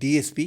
DSP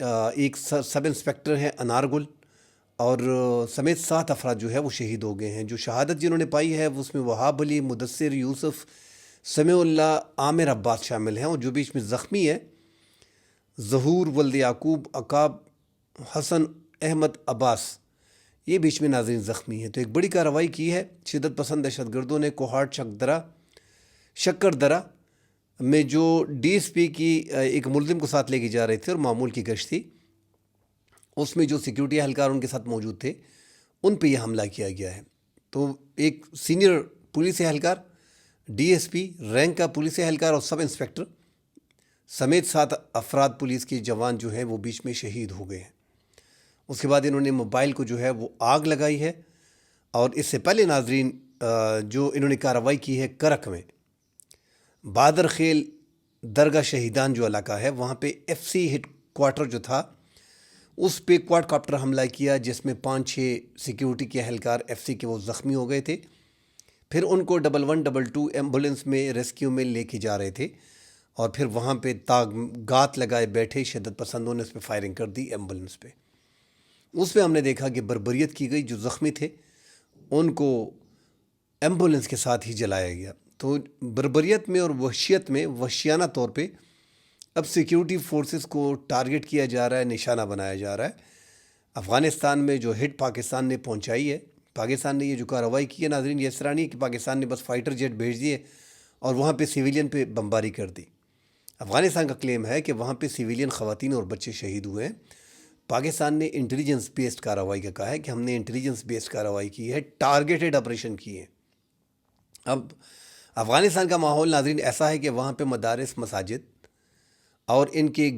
ایک سب inspector ہیں انارگل، اور سمیت 7 افراد جو ہے وہ شہید ہو گئے ہیں۔ جو شہادت جنہوں نے پائی ہے وہ اس میں وہاب علی، مدثر، یوسف، سمیع اللہ، عامر عباس شامل ہیں، اور جو بیچ میں زخمی ہے ظہور ولد یعقوب، عقاب، حسن احمد عباس، یہ بیچ میں ناظرین زخمی ہیں۔ تو ایک بڑی کارروائی کی ہے شدت پسند دہشت گردوں نے کوہاٹ شکر درہ میں، جو ڈی ایس پی کی ایک ملزم کو ساتھ لے کے جا رہے تھے اور معمول کی گشت تھی، اس میں جو سیکیورٹی اہلکار ان کے ساتھ موجود تھے ان پہ یہ حملہ کیا گیا ہے۔ تو ایک سینئر پولیس اہلکار، ڈی ایس پی رینک کا پولیس اہلکار اور سب انسپیکٹر سمیت 7 افراد پولیس کے جوان جو ہیں وہ بیچ میں شہید ہو گئے ہیں۔ اس کے بعد انہوں نے موبائل کو جو ہے وہ آگ لگائی ہے، اور اس سے پہلے ناظرین جو انہوں نے کارروائی کی ہے کرک میں بادر خیل درگاہ شہیدان جو علاقہ ہے، وہاں پہ ایف سی ہیڈ کوارٹر جو تھا اس پہ کوارڈ کاپٹر حملہ کیا، جس میں 5-6 سیکیورٹی کے اہلکار ایف سی کے وہ زخمی ہو گئے تھے۔ پھر ان کو 1122 ایمبولنس میں ریسکیو میں لے کے جا رہے تھے، اور پھر وہاں پہ گات لگائے بیٹھے شدت پسندوں نے اس پہ فائرنگ کر دی ایمبولنس پہ۔ اس پہ ہم نے دیکھا کہ بربریت کی گئی، جو زخمی تھے ان کو ایمبولنس کے ساتھ ہی جلایا گیا۔ تو بربریت میں اور وحشیت میں وحشیانہ طور پہ اب سیکیورٹی فورسز کو ٹارگٹ کیا جا رہا ہے، نشانہ بنایا جا رہا ہے۔ افغانستان میں جو ہٹ پاکستان نے پہنچائی ہے، پاکستان نے یہ جو کارروائی کی ہے ناظرین، یہ اس طرح نہیں کہ پاکستان نے بس فائٹر جیٹ بھیج دیے اور وہاں پہ سیویلین پہ بمباری کر دی۔ افغانستان کا کلیم ہے کہ وہاں پہ سیویلین خواتین اور بچے شہید ہوئے ہیں۔ پاکستان نے انٹیلیجنس بیسڈ کارروائی کا کہا ہے کہ ہم نے انٹیلیجنس بیسڈ کارروائی کی ہے، ٹارگیٹڈ آپریشن کی ہے۔ اب افغانستان کا ماحول ناظرین ایسا ہے کہ وہاں پہ مدارس، مساجد اور ان کے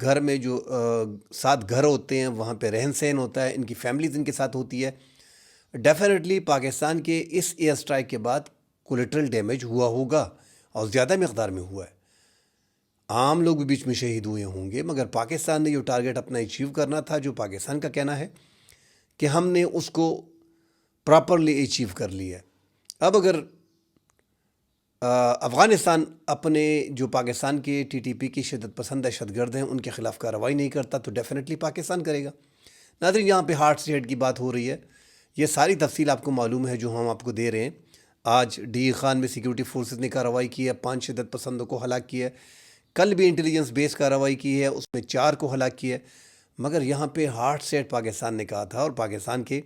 گھر میں جو 7 گھر ہوتے ہیں وہاں پہ رہن سہن ہوتا ہے، ان کی فیملیز ان کے ساتھ ہوتی ہے۔ ڈیفینیٹلی پاکستان کے اس ایئر اسٹرائک کے بعد کولیٹرل ڈیمیج ہوا ہوگا، اور زیادہ مقدار میں ہوا ہے۔ عام لوگ بھی بیچ میں شہید ہوئے ہوں گے، مگر پاکستان نے جو ٹارگیٹ اپنا اچیو کرنا تھا، جو پاکستان کا کہنا ہے کہ ہم نے اس کو پراپرلی اچیو کر لیا ہے۔ اب اگر افغانستان اپنے جو پاکستان کے ٹی ٹی پی کی شدت پسند دہشت گرد ہیں ان کے خلاف کارروائی نہیں کرتا، تو ڈیفینیٹلی پاکستان کرے گا۔ ناظرین، یہاں پہ ہارٹ سے ہیڈ کی بات ہو رہی ہے، یہ ساری تفصیل آپ کو معلوم ہے جو ہم آپ کو دے رہے ہیں۔ آج ڈی خان میں سیکیورٹی فورسز نے کارروائی کی ہے، 5 شدت پسندوں کو ہلاک کیا ہے۔ کل بھی انٹیلیجنس بیس کارروائی کی ہے، اس میں 4 کو ہلاک کیا ہے۔ مگر یہاں پہ ہارٹ سیٹ پاکستان نے کہا تھا، اور پاکستان کے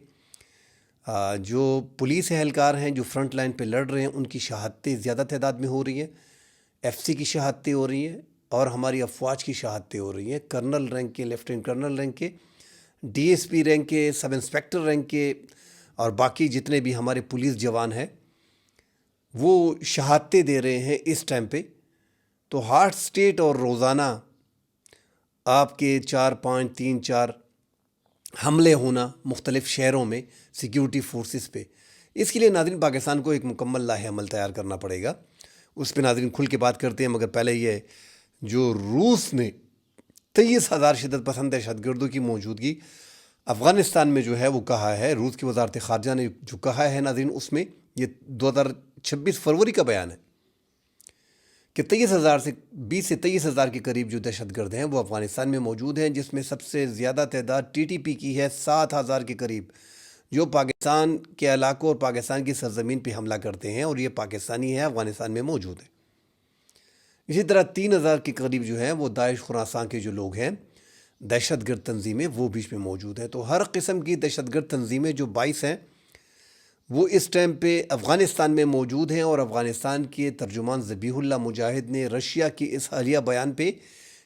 جو پولیس اہلکار ہیں جو فرنٹ لائن پہ لڑ رہے ہیں ان کی شہادتیں زیادہ تعداد میں ہو رہی ہیں، ایف سی کی شہادتیں ہو رہی ہیں، اور ہماری افواج کی شہادتیں ہو رہی ہیں، کرنل رینک کے، لیفٹیننٹ کرنل رینک کے، ڈی ایس پی رینک کے، سب انسپیکٹر رینک کے، اور باقی جتنے بھی ہمارے پولیس جوان ہیں وہ شہادتیں دے رہے ہیں اس ٹائم پہ۔ تو ہارٹ سٹیٹ اور روزانہ آپ کے 4-5-3-4 حملے ہونا مختلف شہروں میں سیکیورٹی فورسز پہ، اس کے لیے ناظرین پاکستان کو ایک مکمل لاہ عمل تیار کرنا پڑے گا۔ اس پہ ناظرین کھل کے بات کرتے ہیں، مگر پہلے یہ جو روس نے 23,000 شدت پسند دہشت گردوں کی موجودگی افغانستان میں جو ہے وہ کہا ہے، روس کی وزارت خارجہ نے جو کہا ہے ناظرین، اس میں یہ 2026 فروری کا بیان ہے کہ 20 سے 23,000 کے قریب جو دہشت گرد ہیں وہ افغانستان میں موجود ہیں، جس میں سب سے زیادہ تعداد ٹی ٹی پی کی ہے، 7,000 کے قریب، جو پاکستان کے علاقوں اور پاکستان کی سرزمین پہ حملہ کرتے ہیں، اور یہ پاکستانی ہے، افغانستان میں موجود ہے۔ اسی طرح 3,000 کے قریب جو ہیں وہ داعش خراسان کے جو لوگ ہیں، دہشت گرد تنظیمیں، وہ بیچ میں موجود ہیں۔ تو ہر قسم کی دہشت گرد تنظیمیں جو 22 ہیں وہ اس ٹائم پہ افغانستان میں موجود ہیں، اور افغانستان کے ترجمان ذبیح اللہ مجاہد نے رشیا کی اس حالیہ بیان پہ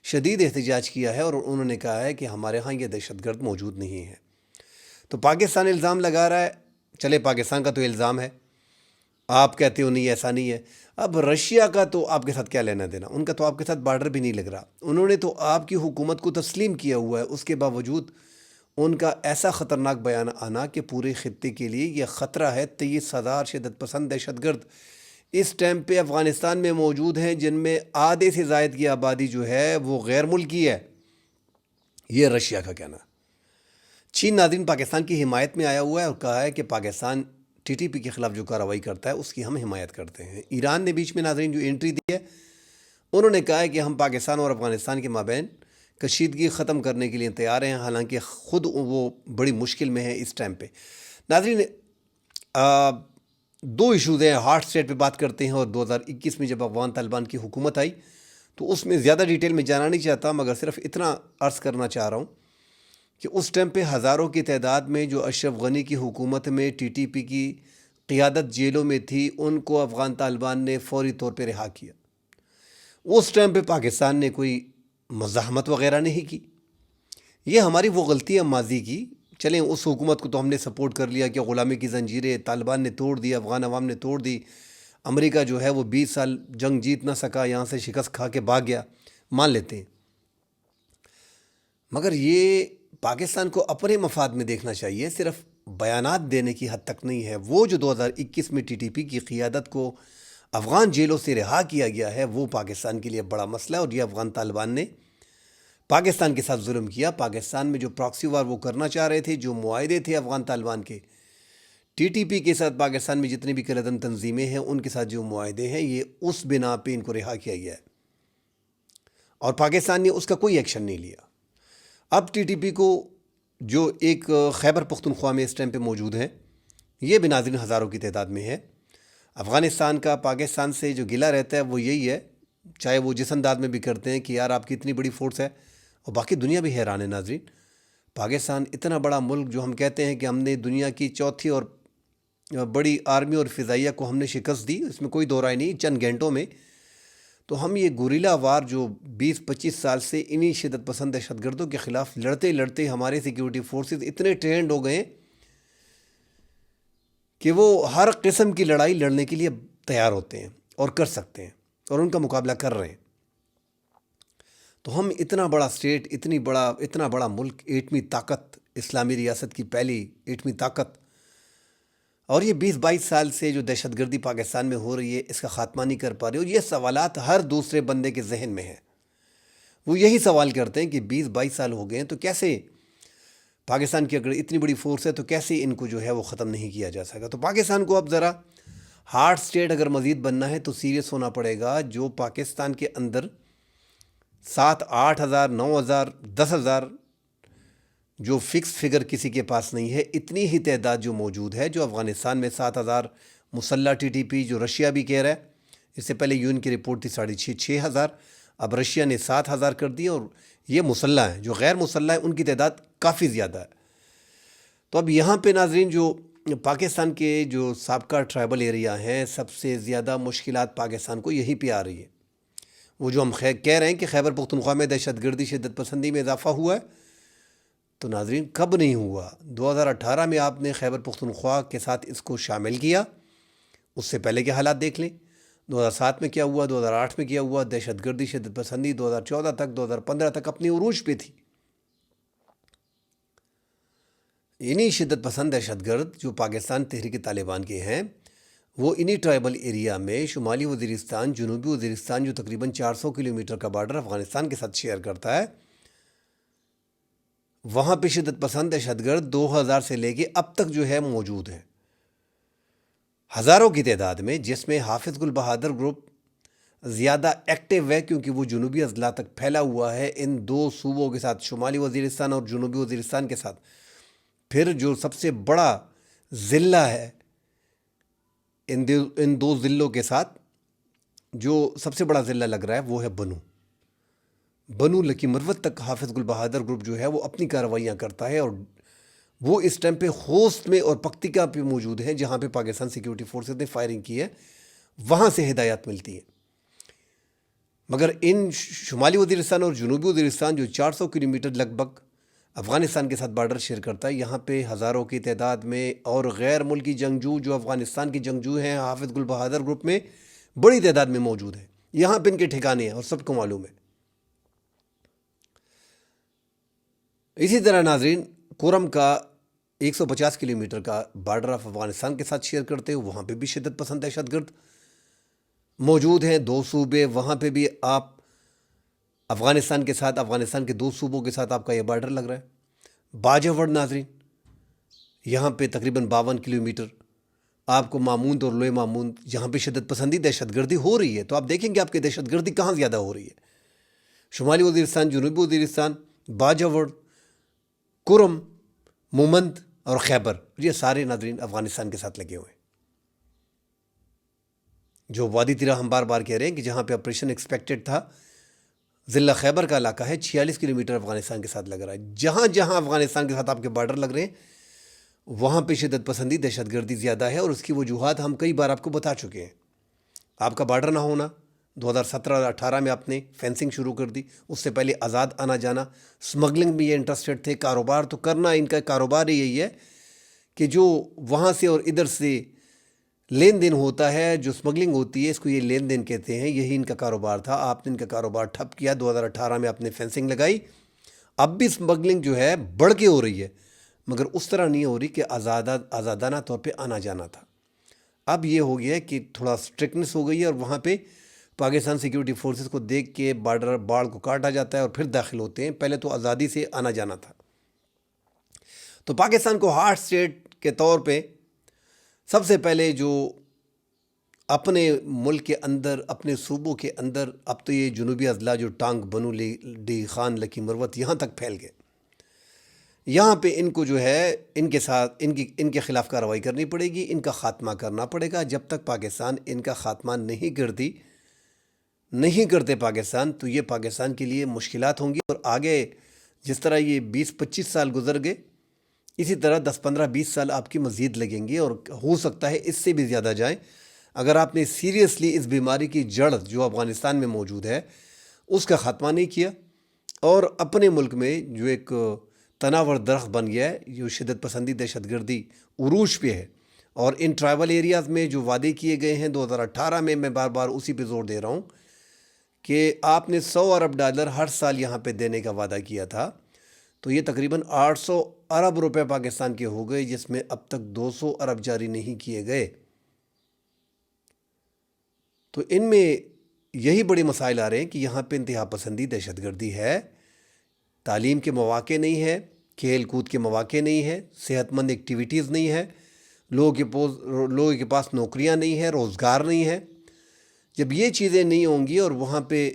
شدید احتجاج کیا ہے، اور انہوں نے کہا ہے کہ ہمارے ہاں یہ دہشت گرد موجود نہیں ہیں۔ تو پاکستان الزام لگا رہا ہے، چلے پاکستان کا تو الزام ہے، آپ کہتے ہو نہیں ایسا نہیں ہے۔ اب رشیا کا تو آپ کے ساتھ کیا لینا دینا، ان کا تو آپ کے ساتھ بارڈر بھی نہیں لگ رہا، انہوں نے تو آپ کی حکومت کو تسلیم کیا ہوا ہے، اس کے باوجود ان کا ایسا خطرناک بیان آنا کہ پورے خطے کے لیے یہ خطرہ ہے۔ 23,000 شدت پسند دہشت گرد اس ٹائم پہ افغانستان میں موجود ہیں، جن میں آدھے سے زائد کی آبادی جو ہے وہ غیر ملکی ہے، یہ رشیا کا کہنا۔ چین ناظرین پاکستان کی حمایت میں آیا ہوا ہے اور کہا ہے کہ پاکستان ٹی ٹی پی کے خلاف جو کارروائی کرتا ہے اس کی ہم حمایت کرتے ہیں۔ ایران نے بیچ میں ناظرین جو انٹری دی ہے، انہوں نے کہا ہے کہ ہم پاکستان اور افغانستان کے مابین کشیدگی ختم کرنے کے لیے تیار ہیں، حالانکہ خود وہ بڑی مشکل میں ہے اس ٹائم پہ۔ ناظرین، دو ایشوز ہیں، ہارٹ اسٹیٹ پہ بات کرتے ہیں، اور 2021 میں جب افغان طالبان کی حکومت آئی تو اس میں زیادہ ڈیٹیل میں جانا نہیں چاہتا، مگر صرف اتنا عرض کرنا چاہ رہا ہوں کہ اس ٹائم پہ ہزاروں کی تعداد میں جو اشرف غنی کی حکومت میں ٹی ٹی پی کی قیادت جیلوں میں تھی، ان کو افغان طالبان نے فوری طور پہ رہا کیا۔ اس ٹائم پہ پاکستان نے کوئی مزاحمت وغیرہ نہیں کی۔ یہ ہماری وہ غلطی ہے ماضی کی۔ چلیں، اس حکومت کو تو ہم نے سپورٹ کر لیا کہ غلامی کی زنجیریں طالبان نے توڑ دی، افغان عوام نے توڑ دی، امریکہ جو ہے وہ 20 سال جنگ جیت نہ سکا، یہاں سے شکست کھا کے بھاگ گیا، مان لیتے ہیں۔ مگر یہ پاکستان کو اپنے مفاد میں دیکھنا چاہیے، صرف بیانات دینے کی حد تک نہیں ہے۔ وہ جو 2021 میں ٹی ٹی پی کی قیادت کو افغان جیلوں سے رہا کیا گیا ہے، وہ پاکستان کے لیے بڑا مسئلہ ہے، اور یہ افغان طالبان نے پاکستان کے ساتھ ظلم کیا۔ پاکستان میں جو پراکسی وار وہ کرنا چاہ رہے تھے، جو معاہدے تھے افغان طالبان کے ٹی ٹی پی کے ساتھ، پاکستان میں جتنی بھی کلدن تنظیمیں ہیں ان کے ساتھ جو معاہدے ہیں، یہ اس بنا پہ ان کو رہا کیا گیا ہے، اور پاکستان نے اس کا کوئی ایکشن نہیں لیا۔ اب ٹی ٹی پی کو جو ایک خیبر پختونخوا میں اس ٹائم پہ موجود ہے، یہ بھی ناظرین ہزاروں کی تعداد میں ہے۔ افغانستان کا پاکستان سے جو گلہ رہتا ہے وہ یہی ہے، چاہے وہ جس انداز میں بھی کرتے ہیں کہ یار آپ کی اتنی بڑی فورس ہے، اور باقی دنیا بھی حیران ہے ناظرین۔ پاکستان اتنا بڑا ملک، جو ہم کہتے ہیں کہ ہم نے دنیا کی چوتھی اور بڑی آرمی اور فضائیہ کو ہم نے شکست دی، اس میں کوئی دو رائے نہیں، چند گھنٹوں میں۔ تو ہم یہ گوریلا وار جو 20-25 سال سے انہی شدت پسند دہشت گردوں کے خلاف لڑتے لڑتے ہمارے سیکیورٹی فورسز اتنے ٹرینڈ ہو گئے کہ وہ ہر قسم کی لڑائی لڑنے کے لیے تیار ہوتے ہیں اور کر سکتے ہیں، اور ان کا مقابلہ کر رہے ہیں۔ تو ہم اتنا بڑا اسٹیٹ، اتنا بڑا ملک، ایٹمی طاقت، اسلامی ریاست کی پہلی ایٹمی طاقت، اور یہ 20-22 سال سے جو دہشت گردی پاکستان میں ہو رہی ہے، اس کا خاتمہ نہیں کر پا رہے۔ اور یہ سوالات ہر دوسرے بندے کے ذہن میں ہیں، وہ یہی سوال کرتے ہیں کہ 20-22 سال ہو گئے ہیں، تو کیسے پاکستان کی اگر اتنی بڑی فورس ہے تو کیسے ان کو جو ہے وہ ختم نہیں کیا جا سکا۔ تو پاکستان کو اب ذرا ہارڈ اسٹیٹ اگر مزید بننا ہے تو سیریس ہونا پڑے گا۔ جو پاکستان کے اندر 7-8 ہزار، 9 ہزار، 10 ہزار جو فکس فگر کسی کے پاس نہیں ہے، اتنی ہی تعداد جو موجود ہے، جو افغانستان میں 7 ہزار مسلح ٹی ٹی پی، جو رشیا بھی کہہ رہا ہے، اس سے پہلے یون کی رپورٹ تھی 6.5 ہزار، اب رشیا نے 7 ہزار کر دی، اور یہ مسلح ہیں۔ جو غیر مسلح ہیں ان کی تعداد کافی زیادہ ہے۔ تو اب یہاں پہ ناظرین، جو پاکستان کے جو سابقہ ٹرائبل ایریا ہیں، سب سے زیادہ مشکلات پاکستان کو یہیں پہ آ رہی ہے۔ وہ جو ہم کہہ رہے ہیں کہ خیبر پختونخوا میں دہشت گردی، شدت پسندی میں اضافہ ہوا ہے، تو ناظرین کب نہیں ہوا؟ 2018 میں آپ نے خیبر پختونخوا کے ساتھ اس کو شامل کیا، اس سے پہلے کے حالات دیکھ لیں۔ 2007 میں کیا ہوا، 2008 میں کیا ہوا، دہشت گردی، شدت پسندی 2014 تک، 2015 تک اپنی عروج پہ تھی۔ انہی شدت پسند دہشت گرد جو پاکستان تحریک طالبان کے ہیں، وہ انہی ٹرائبل ایریا میں شمالی وزیرستان، جنوبی وزیرستان، جو تقریباً 400 کلومیٹر کا بارڈر افغانستان کے ساتھ شیئر کرتا ہے، وہاں پہ شدت پسند دہشت گرد 2000 سے لے کے اب تک جو ہے موجود ہیں، ہزاروں کی تعداد میں، جس میں حافظ گل بہادر گروپ زیادہ ایکٹیو ہے، کیونکہ وہ جنوبی اضلاع تک پھیلا ہوا ہے ان دو صوبوں کے ساتھ، شمالی وزیرستان اور جنوبی وزیرستان کے ساتھ۔ پھر جو سب سے بڑا ضلع ہے ان دو ضلعوں کے ساتھ، جو سب سے بڑا ضلع لگ رہا ہے، وہ ہے بنو لکی مروت تک حافظ گل بہادر گروپ جو ہے وہ اپنی کارروائیاں کرتا ہے، اور وہ اس ٹائم پہ خوست میں اور پکتیکا پہ موجود ہیں، جہاں پہ پاکستان سیکیورٹی فورسز نے فائرنگ کی ہے، وہاں سے ہدایات ملتی ہیں۔ مگر ان شمالی وزیرستان اور جنوبی وزیرستان جو 400 کلومیٹر لگ بھگ افغانستان کے ساتھ بارڈر شیئر کرتا ہے، یہاں پہ ہزاروں کی تعداد میں، اور غیر ملکی جنگجو جو افغانستان کی جنگجو ہیں حافظ گل بہادر گروپ میں، بڑی تعداد میں موجود ہیں۔ یہاں پہ ان کے ٹھکانے ہیں اور سب کو معلوم ہے۔ اسی طرح ناظرین، کورم کا 150 کلومیٹر کا بارڈر آف افغانستان کے ساتھ شیئر کرتے ہیں، وہاں پہ بھی شدت پسند دہشت گرد موجود ہیں۔ 2 صوبے، وہاں پہ بھی آپ افغانستان کے ساتھ، افغانستان کے 2 صوبوں کے ساتھ آپ کا یہ بارڈر لگ رہا ہے۔ باجوڑ ناظرین، یہاں پہ تقریباً 52 کلومیٹر آپ کو ماموند اور لوئے ماموند، جہاں پہ شدت پسندی دہشت گردی ہو رہی ہے۔ تو آپ دیکھیں گے آپ کی دہشت گردی کہاں زیادہ ہو رہی ہے، شمالی وزیرستان، جنوبی وزیرستان، باجوڑ، کرم، مومند اور خیبر، یہ سارے ناظرین افغانستان کے ساتھ لگے ہوئے ہیں۔ جو وادی طیرہ ہم بار بار کہہ رہے ہیں کہ جہاں پہ آپریشن ایکسپیکٹڈ تھا، ضلع خیبر کا علاقہ ہے، 46 کلومیٹر افغانستان کے ساتھ لگ رہا ہے۔ جہاں جہاں افغانستان کے ساتھ آپ کے بارڈر لگ رہے ہیں، وہاں پہ شدت پسندی، دہشت گردی زیادہ ہے، اور اس کی وجوہات ہم کئی بار آپ کو بتا چکے ہیں۔ آپ کا بارڈر نہ ہونا، 2017-18 میں آپ نے فینسنگ شروع کر دی، اس سے پہلے آزاد آنا جانا، سمگلنگ میں یہ انٹرسٹڈ تھے، کاروبار تو کرنا، ان کا کاروبار یہی ہے کہ جو وہاں سے اور ادھر سے لین دین ہوتا ہے، جو سمگلنگ ہوتی ہے، اس کو یہ لین دین کہتے ہیں، یہی ان کا کاروبار تھا۔ آپ نے ان کا کاروبار ٹھپ کیا، 2018 میں آپ نے فینسنگ لگائی۔ اب بھی سمگلنگ جو ہے بڑھ کے ہو رہی ہے، مگر اس طرح نہیں ہو رہی کہ آزادانہ طور پہ آنا جانا تھا۔ اب یہ ہو گیا ہے کہ تھوڑا اسٹرکٹنس ہو گئی ہے، اور وہاں پہ پاکستان سیکیورٹی فورسز کو دیکھ کے باڑ کو کاٹا جاتا ہے اور پھر داخل ہوتے ہیں۔ پہلے تو آزادی سے آنا جانا تھا۔ تو پاکستان کو ہارڈ اسٹیٹ کے طور پہ سب سے پہلے جو اپنے ملک کے اندر، اپنے صوبوں کے اندر، اب تو یہ جنوبی اضلاع جو ٹانگ، بنو، ڈی خان، لکی مروت، یہاں تک پھیل گئے، یہاں پہ ان کو جو ہے ان کے ساتھ ان کے خلاف کارروائی کرنی پڑے گی، ان کا خاتمہ کرنا پڑے گا۔ جب تک پاکستان ان کا خاتمہ نہیں کرتے پاکستان، تو یہ پاکستان کے لیے مشکلات ہوں گی، اور آگے جس طرح یہ 20-25 سال گزر گئے، اسی طرح 10-15-20 سال آپ کی مزید لگیں گے، اور ہو سکتا ہے اس سے بھی زیادہ جائیں، اگر آپ نے سیریسلی اس بیماری کی جڑ جو افغانستان میں موجود ہے اس کا خاتمہ نہیں کیا، اور اپنے ملک میں جو ایک تناور درخت بن گیا ہے، جو شدت پسندی، دہشت گردی عروج پہ ہے، اور ان ٹرائبل ایریاز میں جو وعدے کیے گئے ہیں 2018 میں بار بار اسی پہ زور دے رہا ہوں کہ آپ نے $100 ارب ہر سال یہاں پہ دینے کا وعدہ کیا تھا، تو یہ تقریباً 800 ارب روپے پاکستان کے ہو گئے، جس میں اب تک 200 ارب جاری نہیں کیے گئے۔ تو ان میں یہی بڑے مسائل آ رہے ہیں کہ یہاں پہ انتہا پسندی، دہشت گردی ہے، تعلیم کے مواقع نہیں ہے، کھیل کود کے مواقع نہیں ہے، صحت مند ایکٹیویٹیز نہیں ہے، لوگوں کے پاس نوکریاں نہیں ہیں، روزگار نہیں ہے۔ جب یہ چیزیں نہیں ہوں گی، اور وہاں پہ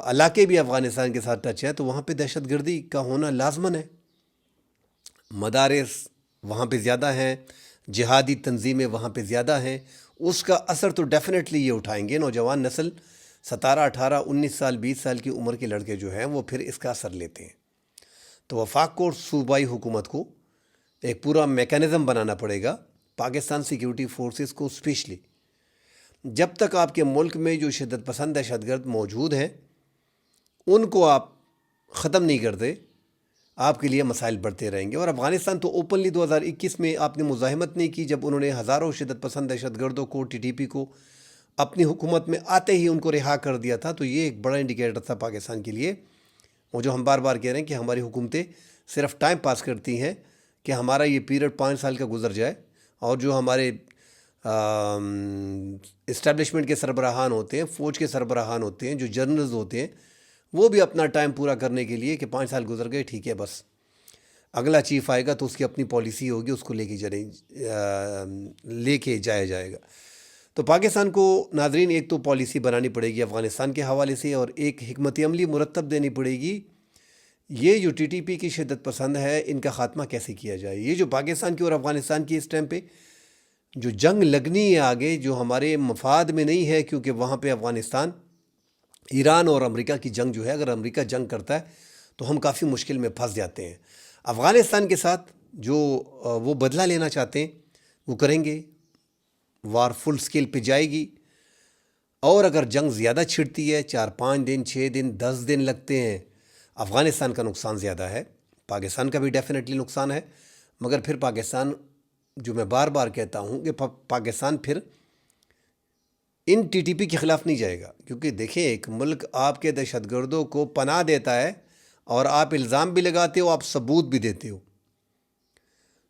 علاقے بھی افغانستان کے ساتھ ٹچ ہے، تو وہاں پہ دہشت گردی کا ہونا لازمن ہے۔ مدارس وہاں پہ زیادہ ہیں، جہادی تنظیمیں وہاں پہ زیادہ ہیں، اس کا اثر تو ڈیفینیٹلی یہ اٹھائیں گے۔ نوجوان نسل 17، 18، 19 سال، 20 سال کی عمر کے لڑکے جو ہیں وہ پھر اس کا اثر لیتے ہیں۔ تو وفاق کو، صوبائی حکومت کو ایک پورا میکانزم بنانا پڑے گا، پاکستان سیکیورٹی فورسز کو اسپیشلی۔ جب تک آپ کے ملک میں جو شدت پسند دہشت گرد موجود ہیں ان کو آپ ختم نہیں کرتے، آپ کے لیے مسائل بڑھتے رہیں گے۔ اور افغانستان تو اوپنلی 2021 میں آپ نے مزاحمت نہیں کی، جب انہوں نے ہزاروں شدت پسند دہشت گردوں کو، ٹی ٹی پی کو اپنی حکومت میں آتے ہی ان کو رہا کر دیا تھا، تو یہ ایک بڑا انڈیکیٹر تھا پاکستان کے لیے۔ وہ جو ہم بار بار کہہ رہے ہیں کہ ہماری حکومتیں صرف ٹائم پاس کرتی ہیں کہ ہمارا یہ پیریڈ 5 سال کا گزر جائے، اور جو ہمارے اسٹیبلشمنٹ کے سربراہان ہوتے ہیں، فوج کے سربراہان ہوتے ہیں، جو جنرلز ہوتے ہیں، وہ بھی اپنا ٹائم پورا کرنے کے لیے کہ 5 سال گزر گئے، ٹھیک ہے، بس اگلا چیف آئے گا تو اس کی اپنی پالیسی ہوگی، اس کو لے کے جایا جائے گا۔ تو پاکستان کو ناظرین ایک تو پالیسی بنانی پڑے گی افغانستان کے حوالے سے، اور ایک حکمت عملی مرتب دینی پڑے گی۔ یہ جو ٹی ٹی پی کی شدت پسند ہے، ان کا خاتمہ کیسے کیا جائے؟ یہ جو پاکستان کی اور افغانستان کی اس ٹائم پہ جو جنگ لگنی ہے آگے، جو ہمارے مفاد میں نہیں ہے، کیونکہ وہاں پہ افغانستان، ایران اور امریکہ کی جنگ جو ہے، اگر امریکہ جنگ کرتا ہے تو ہم کافی مشکل میں پھنس جاتے ہیں۔ افغانستان کے ساتھ جو وہ بدلہ لینا چاہتے ہیں وہ کریں گے، وار فل سکیل پہ جائے گی، اور اگر جنگ زیادہ چھڑتی ہے، 4-5 دن، 6 دن، 10 دن لگتے ہیں، افغانستان کا نقصان زیادہ ہے، پاکستان کا بھی ڈیفینیٹلی نقصان ہے، مگر پھر پاکستان، جو میں بار بار کہتا ہوں کہ پاکستان پھر ان ٹی ٹی پی کے خلاف نہیں جائے گا، کیونکہ دیکھیں ایک ملک آپ کے دہشت گردوں کو پناہ دیتا ہے، اور آپ الزام بھی لگاتے ہو، آپ ثبوت بھی دیتے ہو،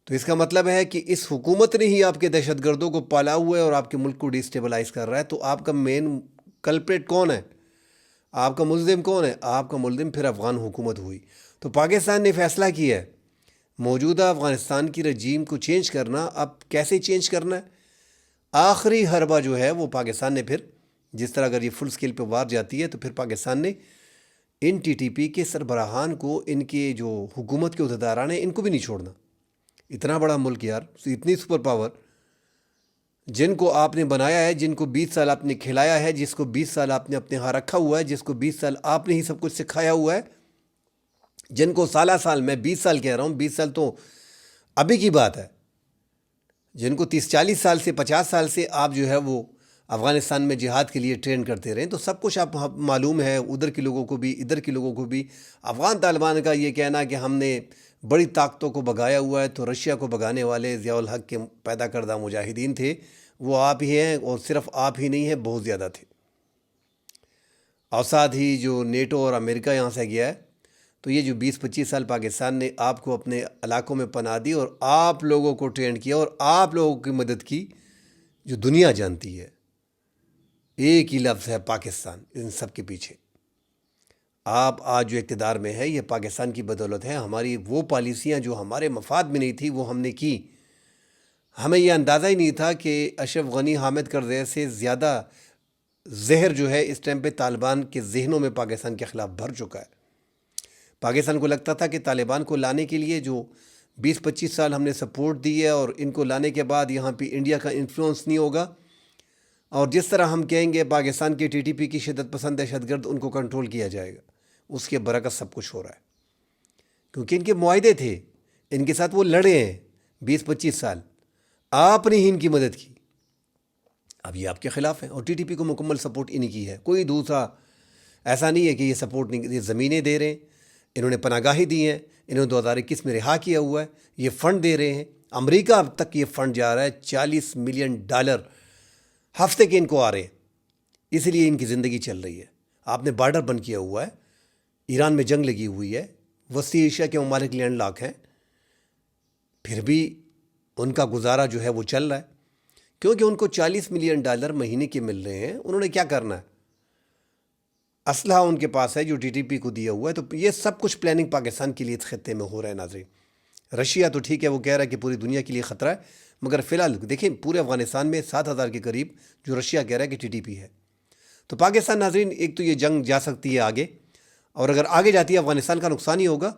تو اس کا مطلب ہے کہ اس حکومت نے ہی آپ کے دہشت گردوں کو پالا ہوا ہے اور آپ کے ملک کو ڈیسٹیبلائز کر رہا ہے۔ تو آپ کا مین کلپریٹ کون ہے؟ آپ کا ملزم کون ہے؟ آپ کا ملزم پھر افغان حکومت ہوئی۔ تو پاکستان نے فیصلہ کیا ہے موجودہ افغانستان کی رجیم کو چینج کرنا۔ اب کیسے چینج کرنا ہے؟ آخری حربہ جو ہے وہ پاکستان نے پھر، جس طرح اگر یہ فل سکیل پہ وار جاتی ہے تو پھر پاکستان نے ان ٹی ٹی پی کے سربراہان کو ان کے جو حکومت کے عہدیداران ہیں ان کو بھی نہیں چھوڑنا. اتنا بڑا ملک یار، اتنی سپر پاور، جن کو آپ نے بنایا ہے، جن کو 20 سال آپ نے کھلایا ہے، جس کو 20 سال آپ نے اپنے ہاں رکھا ہوا ہے، جس کو 20 سال آپ نے ہی سب کچھ سکھایا ہوا ہے، جن کو سالہ سال، میں 20 سال کہہ رہا ہوں، 20 سال تو ابھی کی بات ہے، جن کو 30-40 سال سے 50 سال سے آپ جو ہے وہ افغانستان میں جہاد کے لیے ٹرین کرتے رہے. تو سب کچھ آپ معلوم ہے، ادھر کے لوگوں کو بھی ادھر کے لوگوں کو بھی. افغان طالبان کا یہ کہنا کہ ہم نے بڑی طاقتوں کو بگایا ہوا ہے، تو رشیا کو بگانے والے ضیاء الحق کے پیدا کردہ مجاہدین تھے، وہ آپ ہی ہیں، اور صرف آپ ہی نہیں ہیں، بہت زیادہ تھے. اور ساتھ ہی جو نیٹو اور امریکہ یہاں سے گیا ہے، تو یہ جو 20-25 سال پاکستان نے آپ کو اپنے علاقوں میں پناہ دی اور آپ لوگوں کو ٹرین کیا اور آپ لوگوں کی مدد کی، جو دنیا جانتی ہے. ایک ہی لفظ ہے پاکستان ان سب کے پیچھے. آپ آج جو اقتدار میں ہے، یہ پاکستان کی بدولت ہے. ہماری وہ پالیسیاں جو ہمارے مفاد میں نہیں تھی، وہ ہم نے کی. ہمیں یہ اندازہ ہی نہیں تھا کہ اشرف غنی، حامد کرزئی سے زیادہ زہر جو ہے اس ٹائم پہ طالبان کے ذہنوں میں پاکستان کے خلاف بھر چکا ہے. پاکستان کو لگتا تھا کہ طالبان کو لانے کے لیے جو 20-25 سال ہم نے سپورٹ دی ہے، اور ان کو لانے کے بعد یہاں پہ انڈیا کا انفلوئنس نہیں ہوگا، اور جس طرح ہم کہیں گے پاکستان کے ٹی ٹی پی کی شدت پسند دہشت گرد، ان کو کنٹرول کیا جائے گا. اس کے برعکس سب کچھ ہو رہا ہے، کیونکہ ان کے معاہدے تھے، ان کے ساتھ وہ لڑے ہیں 20-25 سال، آپ نے ہی ان کی مدد کی. اب یہ آپ کے خلاف ہیں، اور ٹی ٹی پی کو مکمل سپورٹ انہی کی ہے. کوئی دوسرا ایسا نہیں ہے کہ یہ سپورٹ نہیں، یہ زمینیں دے رہے ہیں، انہوں نے پناہ گاہیں دی ہیں، انہوں نے 2021 میں رہا کیا ہوا ہے، یہ فنڈ دے رہے ہیں. امریکہ اب تک یہ فنڈ جا رہا ہے، $40 ملین ہفتے کے ان کو آ رہے ہیں. اس لیے ان کی زندگی چل رہی ہے. آپ نے بارڈر بند کیا ہوا ہے، ایران میں جنگ لگی ہوئی ہے، وسطی ایشیا کے ممالک لینڈ لاک ہیں، پھر بھی ان کا گزارا جو ہے وہ چل رہا ہے، کیونکہ ان کو $40 ملین مہینے کے مل رہے ہیں. انہوں نے کیا کرنا ہے؟ اسلحہ ان کے پاس ہے جو ٹی ٹی پی کو دیا ہوا ہے. تو یہ سب کچھ پلاننگ پاکستان کے لیے اس خطے میں ہو رہا ہے. ناظرین، رشیا تو ٹھیک ہے، وہ کہہ رہا ہے کہ پوری دنیا کے لیے خطرہ ہے، مگر فی الحال دیکھیں پورے افغانستان میں 7,000 کے قریب جو رشیا کہہ رہا ہے کہ ٹی ٹی پی ہے. تو پاکستان، ناظرین، ایک تو یہ جنگ جا سکتی ہے آگے، اور اگر آگے جاتی ہے افغانستان کا نقصان ہی ہوگا.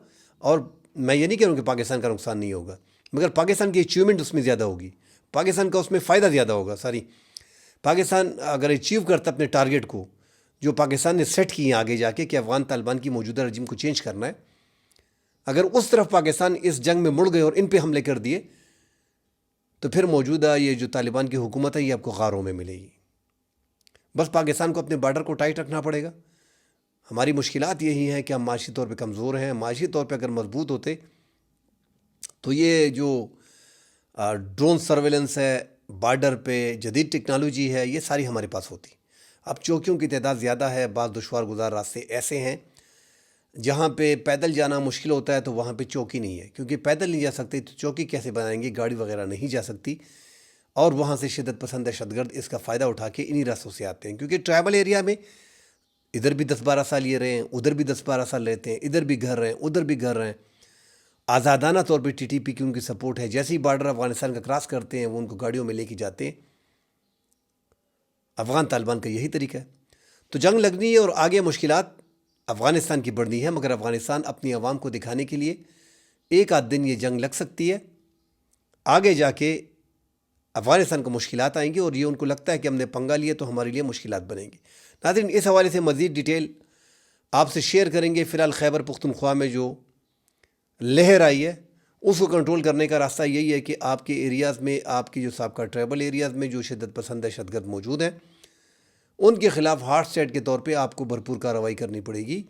اور میں یہ نہیں کہہ رہا ہوں کہ پاکستان کا نقصان نہیں ہوگا، مگر پاکستان کی اچیومنٹ اس میں زیادہ ہوگی، پاکستان کا اس میں فائدہ زیادہ ہوگا. پاکستان اگر اچیو کرتا اپنے ٹارگٹ کو جو پاکستان نے سیٹ کی ہیں آگے جا کے، کہ افغان طالبان کی موجودہ رجیم کو چینج کرنا ہے، اگر اس طرف پاکستان اس جنگ میں مڑ گئے اور ان پہ حملے کر دیے، تو پھر موجودہ یہ جو طالبان کی حکومت ہے، یہ آپ کو غاروں میں ملے گی. بس پاکستان کو اپنے بارڈر کو ٹائٹ رکھنا پڑے گا. ہماری مشکلات یہی ہیں کہ ہم معاشی طور پہ کمزور ہیں. معاشی طور پہ اگر مضبوط ہوتے تو یہ جو ڈرون سرویلنس ہے، بارڈر پہ جدید ٹیکنالوجی ہے، یہ ساری ہمارے پاس ہوتی. اب چوکیوں کی تعداد زیادہ ہے، بعض دشوار گزار راستے ایسے ہیں جہاں پہ پیدل جانا مشکل ہوتا ہے، تو وہاں پہ چوکی نہیں ہے، کیونکہ پیدل نہیں جا سکتے تو چوکی کیسے بنائیں گے؟ گاڑی وغیرہ نہیں جا سکتی، اور وہاں سے شدت پسند دہشت گرد اس کا فائدہ اٹھا کے انہی راستوں سے آتے ہیں. کیونکہ ٹرائبل ایریا میں ادھر بھی 10-12 سال یہ رہے ہیں، ادھر بھی 10-12 سال رہتے ہیں، ادھر بھی گھر رہے ہیں، ادھر بھی گھر رہے ہیں. آزادانہ طور پہ ٹی ٹی پی کی ان کی سپورٹ ہے. جیسے ہی بارڈر افغانستان کا کراس کرتے ہیں، وہ ان کو گاڑیوں میں لے کے جاتے ہیں. افغان طالبان کا یہی طریقہ ہے. تو جنگ لگنی ہے اور آگے مشکلات افغانستان کی بڑھنی ہے، مگر افغانستان اپنی عوام کو دکھانے کے لیے ایک آدھ دن یہ جنگ لگ سکتی ہے. آگے جا کے افغانستان کو مشکلات آئیں گی، اور یہ ان کو لگتا ہے کہ ہم نے پنگا لیے تو ہمارے لیے مشکلات بنیں گی. ناظرین، اس حوالے سے مزید ڈیٹیل آپ سے شیئر کریں گے. فی الحال خیبر پختونخوا میں جو لہر آئی ہے، اس کو کنٹرول کرنے کا راستہ یہی ہے کہ آپ کے ایریاز میں، آپ کی جو سابقہ ٹرائبل ایریاز میں جو شدت پسند دہشت گرد موجود ہیں، ان کے خلاف ہارڈ سیٹ کے طور پہ آپ کو بھرپور کارروائی کرنی پڑے گی.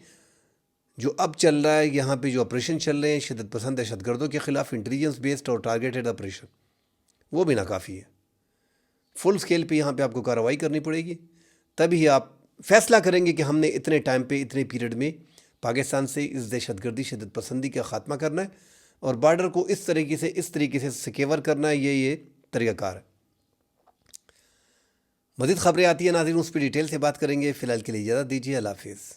جو اب چل رہا ہے یہاں پہ، جو آپریشن چل رہے ہیں شدت پسند دہشت گردوں کے خلاف، انٹیلیجنس بیسڈ اور ٹارگیٹڈ آپریشن، وہ بھی ناکافی ہے. فل سکیل پہ یہاں پہ آپ کو کارروائی کرنی پڑے گی. تبھی آپ فیصلہ کریں گے کہ ہم نے اتنے ٹائم پہ، اتنے پیریڈ میں پاکستان سے اس دہشت گردی، شدت پسندی کا خاتمہ کرنا ہے، اور بارڈر کو اس طریقے سے سکیور کرنا ہے. یہ طریقہ کار ہے. مزید خبریں آتی ہیں ناظرین، اس پہ ڈیٹیل سے بات کریں گے. فی الحال کے لیے اجازت دیجیے. اللہ حافظ.